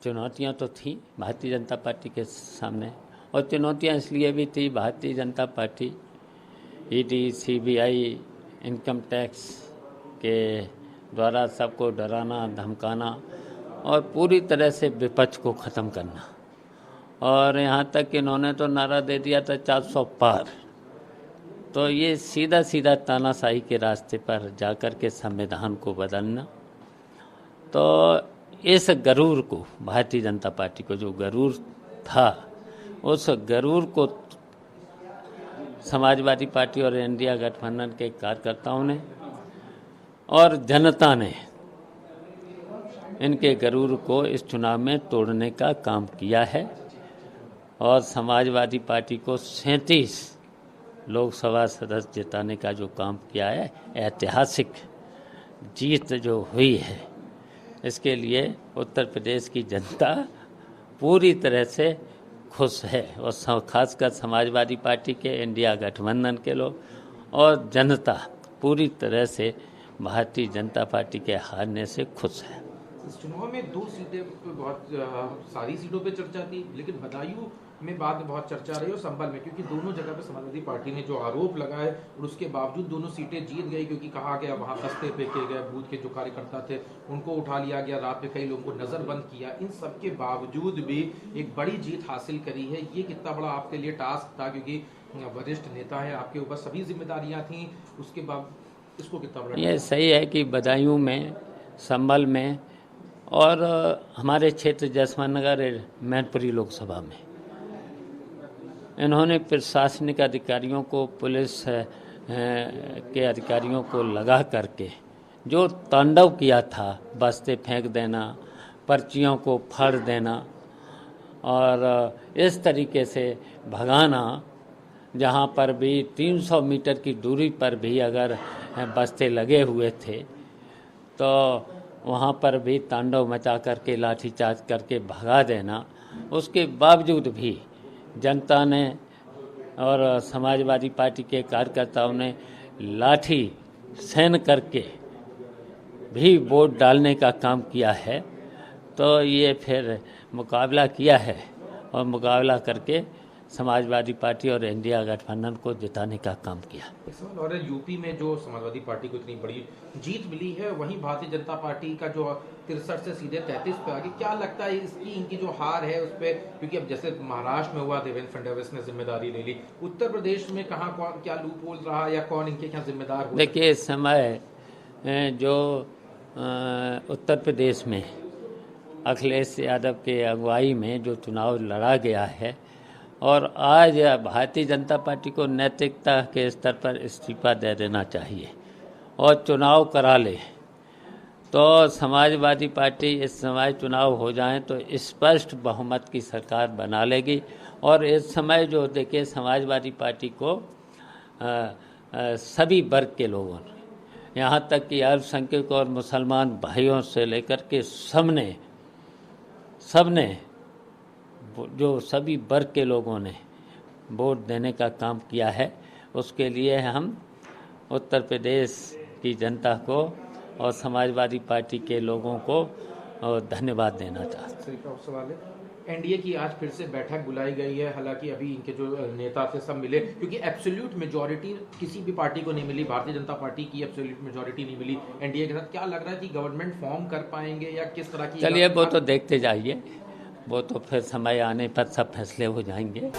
चुनौतियां तो थी भारतीय जनता पार्टी के सामने, और चुनौतियां इसलिए भी थी, Bharatiya Janata party ED, CBI, income tax के द्वारा सबको डराना, धमकाना और पूरी तरह से विपक्ष को ख़त्म करना। और यहाँ तक कि इन्होंने तो नारा दे दिया था 400 पार। तो ये सीधा सीधा तानाशाही के रास्ते पर जाकर के संविधान को बदलना। तो इस गरूर को, भारतीय जनता पार्टी को जो गरूर था, उस गरूर को समाजवादी पार्टी और इंडिया गठबंधन के कार्यकर्ताओं ने और जनता ने इनके गरूर को इस चुनाव में तोड़ने का काम किया है। और समाजवादी पार्टी को 37 लोकसभा सदस्य जिताने का जो काम किया है, ऐतिहासिक जीत जो हुई है, इसके लिए उत्तर प्रदेश की जनता पूरी तरह से खुश है। और खासकर समाजवादी पार्टी के, इंडिया गठबंधन के लोग और जनता पूरी तरह से भारतीय जनता पार्टी के हारने से खुश है। इस चुनाव में 2 सीटें पे बहुत सारी सीटों पे चर्चा थी, लेकिन बदायूं में बाद में बहुत चर्चा रही और संभल में, क्योंकि दोनों जगह पे समाजवादी पार्टी ने जो आरोप लगाए और उसके बावजूद दोनों सीटें जीत गई, क्योंकि कहा गया वहां दस्ते फेंके गए, बूथ के जो कार्यकर्ता थे उनको उठा लिया गया, रात में कई लोगों को नजरबंद किया। इन सब के बावजूद भी एक बड़ी जीत हासिल करी है। ये कितना बड़ा आपके लिए टास्क था, क्योंकि वरिष्ठ नेता है, आपके ऊपर सभी जिम्मेदारियां थी, उसके बाद इसको कितना बड़ा? ये सही है कि बदायूं में, संभल में और हमारे क्षेत्र जसवंत नगर, मैनपुरी लोकसभा में इन्होंने प्रशासनिक अधिकारियों को, पुलिस के अधिकारियों को लगा करके जो तांडव किया था, बस्ते फेंक देना, पर्चियों को फाड़ देना और इस तरीके से भगाना, जहाँ पर भी 300 मीटर की दूरी पर भी अगर बस्ते लगे हुए थे तो वहाँ पर भी तांडव मचा करके, लाठीचार्ज करके भगा देना। उसके बावजूद भी जनता ने और समाजवादी पार्टी के कार्यकर्ताओं ने लाठी सहन करके भी वोट डालने का काम किया है। तो ये फिर मुकाबला किया है और मुकाबला करके समाजवादी पार्टी और इंडिया गठबंधन को जिताने का काम किया। और यूपी में जो समाजवादी पार्टी को इतनी बड़ी जीत मिली है, वहीं भारतीय जनता पार्टी का जो 63 से सीधे 33 पे आ गई, क्या लगता है इसकी, इनकी जो हार है उस पर? क्योंकि अब जैसे महाराष्ट्र में हुआ, देवेंद्र फडणवीस ने जिम्मेदारी ले ली, उत्तर प्रदेश में कहाँ कौन क्या लूप होल रहा या कौन इनके क्या जिम्मेदार हो? देखिए, इस समय जो उत्तर प्रदेश में अखिलेश यादव के अगुवाई में जो चुनाव लड़ा गया है, और आज भारतीय जनता पार्टी को नैतिकता के स्तर पर इस्तीफा दे देना चाहिए और चुनाव करा ले, तो समाजवादी पार्टी इस समय चुनाव हो जाए तो स्पष्ट बहुमत की सरकार बना लेगी। और इस समय जो देखिए, समाजवादी पार्टी को सभी वर्ग के लोगों ने, यहाँ तक कि अल्पसंख्यक और मुसलमान भाइयों से लेकर के सबने जो सभी वर्ग के लोगों ने वोट देने का काम किया है, उसके लिए हम उत्तर प्रदेश की जनता को और समाजवादी पार्टी के लोगों को धन्यवाद देना चाहते हैं। एनडीए की आज फिर से बैठक बुलाई गई है, हालांकि अभी इनके जो नेता थे सब मिले, क्योंकि एब्सोल्यूट मेजॉरिटी किसी भी पार्टी को नहीं मिली, भारतीय जनता पार्टी की एब्सोल्यूट मेजॉरिटी नहीं मिली एनडीए के साथ। क्या लग रहा है कि गवर्नमेंट फॉर्म कर पाएंगे या किस तरह की? चलिए, वो तो देखते जाइए, वो तो फिर समय आने पर सब फैसले हो जाएंगे।